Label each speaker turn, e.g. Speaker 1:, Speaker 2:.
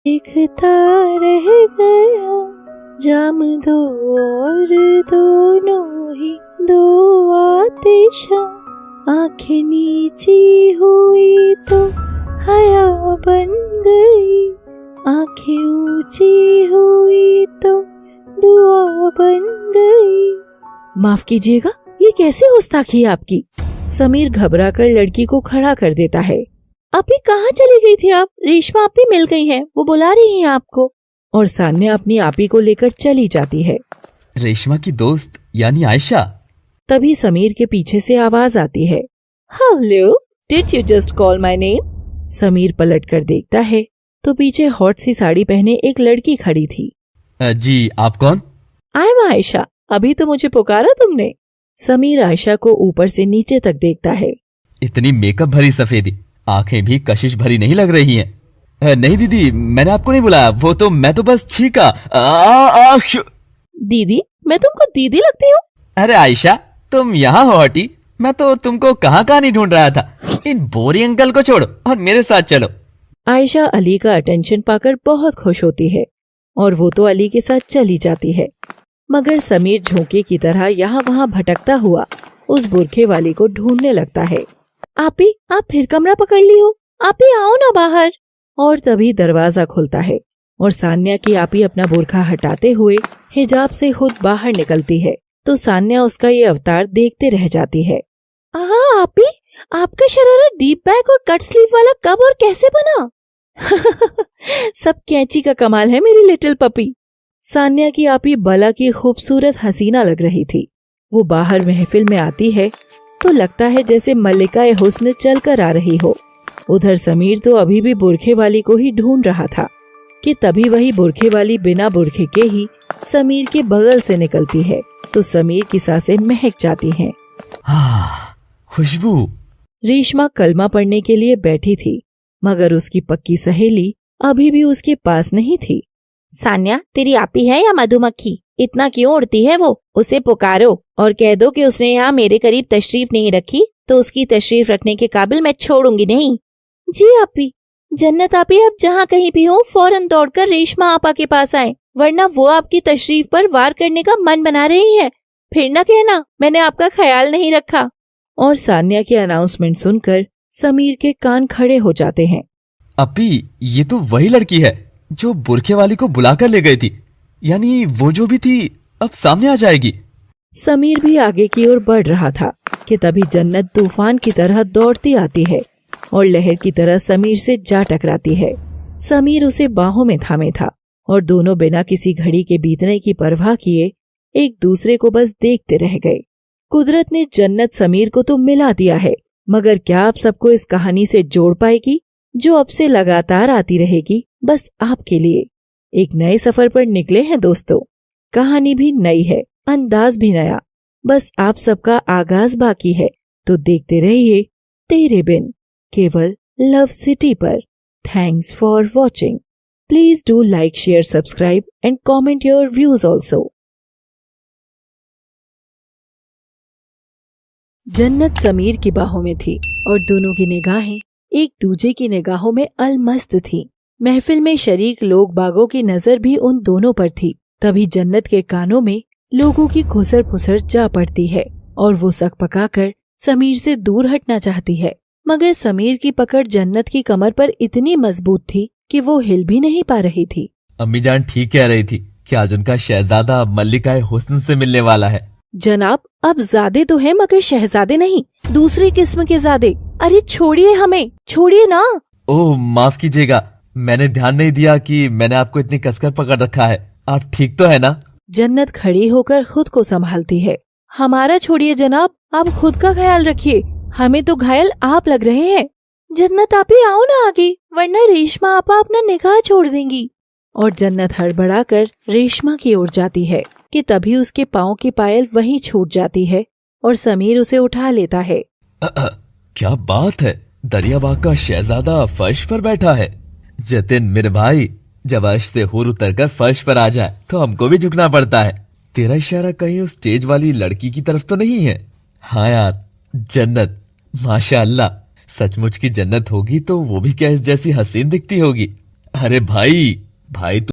Speaker 1: दिखता रह गया जाम दो और दोनों ही दो आतिशा, आंखें नीची हुई तो हया बन गई, आंखें ऊंची हुई तो दुआ बन गई। माफ कीजिएगा, ये कैसे गुस्ताखी है आपकी? समीर घबराकर लड़की को खड़ा कर देता है। आपी कहाँ चली गई थी आप? रेशमा आपी मिल गई हैं, वो बुला रही हैं आपको। और सान्या अपनी आपी को लेकर चली जाती है।
Speaker 2: रेशमा की दोस्त यानी आयशा।
Speaker 1: तभी समीर के पीछे से आवाज आती है, hello, did you just call my name? Sameer पलट कर देखता है तो पीछे हॉट सी साड़ी पहने एक लड़की खड़ी थी।
Speaker 2: जी, आप कौन?
Speaker 1: आई एम आयशा, अभी तो मुझे पुकारा तुमने। समीर आयशा को ऊपर से नीचे तक देखता है।
Speaker 2: इतनी मेकअप भरी सफेदी, आंखें भी कशिश भरी नहीं लग रही हैं। नहीं दीदी, मैंने आपको नहीं बुलाया, वो तो मैं तो बस छींका।
Speaker 1: दीदी? मैं तुमको दीदी लगती हूँ?
Speaker 2: अरे आयशा, तुम यहाँ हो हटी, मैं तो तुमको कहाँ नहीं ढूंढ रहा था। इन बोरी अंकल को छोड़ो और मेरे साथ चलो।
Speaker 1: आयशा अली का अटेंशन पाकर बहुत खुश होती है और वो तो अली के साथ चली जाती है, मगर समीर झोंके की तरह यहाँ वहाँ भटकता हुआ उस बुरखे वाली को ढूंढने लगता है। आपी, आप फिर कमरा पकड़ ली हो, आपी आओ ना बाहर। और तभी दरवाजा खुलता है और सान्या की आपी अपना बुरखा हटाते हुए हिजाब से खुद बाहर निकलती है तो सान्या उसका ये अवतार देखते रह जाती है। हाँ आपी, आपका शरारा डीप बैक और कट स्लीव वाला कब और कैसे बना? सब कैंची का कमाल है मेरी लिटिल पपी। सान्या की आपी बला की खूबसूरत हसीना लग रही थी। वो बाहर महफिल में आती है तो लगता है जैसे मल्लिका हुस्न चल कर आ रही हो। उधर समीर तो अभी भी बुरखे वाली को ही ढूंढ रहा था कि तभी वही बुरखे वाली बिना बुरखे के ही समीर के बगल से निकलती है तो समीर की सांसें महक जाती हैं।
Speaker 2: खुशबू।
Speaker 1: रेशमा कलमा पढ़ने के लिए बैठी थी, मगर उसकी पक्की सहेली अभी भी उसके पास नहीं थी। सान्या, तेरी आपी है या मधुमक्खी? इतना क्यों उड़ती है वो? उसे पुकारो और कह दो कि उसने यहाँ मेरे करीब तशरीफ नहीं रखी तो उसकी तशरीफ रखने के काबिल मैं छोड़ूंगी नहीं। जी आपी। जन्नत आपी, आप जहाँ कहीं भी हो फौरन दौड़कर रेशमा आपा के पास आए, वरना वो आपकी तशरीफ पर वार करने का मन बना रही है। फिर न कहना मैंने आपका ख्याल नहीं रखा। और सान्या के अनाउंसमेंट सुनकर समीर के कान खड़े हो जाते हैं।
Speaker 2: अपी, ये तो वही लड़की है जो बुरखे वाली को बुलाकर ले गई थी, यानी वो जो भी थी अब सामने आ जाएगी।
Speaker 1: समीर भी आगे की ओर बढ़ रहा था कि तभी जन्नत तूफान की तरह दौड़ती आती है और लहर की तरह समीर से जा टकराती है। समीर उसे बाहों में थामे था और दोनों बिना किसी घड़ी के बीतने की परवाह किए एक दूसरे को बस देखते रह गए। कुदरत ने जन्नत समीर को तो मिला दिया है, मगर क्या आप सबको इस कहानी से जोड़ पाएगी जो अब से लगातार आती रहेगी बस आपके लिए। एक नए सफर पर निकले हैं दोस्तों। कहानी भी नई है, अंदाज भी नया, बस आप सबका आगाज बाकी है। तो देखते रहिए तेरे बिन, केवल लव सिटी पर। Thanks for watching. Please do like, share, subscribe and comment your views also. जन्नत समीर की बाहों में थी और दोनों की निगाहें एक दूजे की निगाहों में अलमस्त थी। महफिल में शरीक लोग बागों की नजर भी उन दोनों पर थी। तभी जन्नत के कानों में लोगों की खुसर फुसर जा पड़ती है और वो सक पकाकर समीर से दूर हटना चाहती है, मगर समीर की पकड़ जन्नत की कमर पर इतनी मजबूत थी कि वो हिल भी नहीं पा रही थी।
Speaker 2: अम्मी जान ठीक कह रही थी कि आज उनका शहजादा मल्लिका हुस्न से मिलने वाला है।
Speaker 1: जनाब, अब ज़ादे तो है मगर शहजादे नहीं, दूसरी किस्म के ज़ादे। अरे छोड़िए हमें, छोड़िए ना।
Speaker 2: ओह माफ कीजिएगा, मैंने ध्यान नहीं दिया कि मैंने आपको इतनी कसकर पकड़ रखा है। आप ठीक तो है ना?
Speaker 1: जन्नत खड़ी होकर खुद को संभालती है। हमारा छोड़िए जनाब, आप खुद का ख्याल रखिए, हमें तो घायल आप लग रहे हैं। जन्नत आप ही आओ ना आगे, वरना रेशमा आपा अपना निगाह छोड़ देंगी। और जन्नत हड़बड़ाकर रेशमा की ओर जाती है कि तभी उसके पाँव की पायल वहीं छूट जाती है और समीर उसे उठा लेता है।
Speaker 2: क्या बात है, दरियाबाग का शहजादा फर्श पर बैठा है। जतिन मेरे भाई, जब अर्श से हूर उतरकर फर्श पर आ जाए तो हमको भी झुकना पड़ता है। तेरा इशारा कहीं उस स्टेज वाली लड़की की तरफ तो नहीं है? हाँ यार, जन्नत, माशाअल्लाह, सचमुच की जन्नत होगी तो वो भी क्या इस जैसी हसीन दिखती होगी। अरे भाई, भाई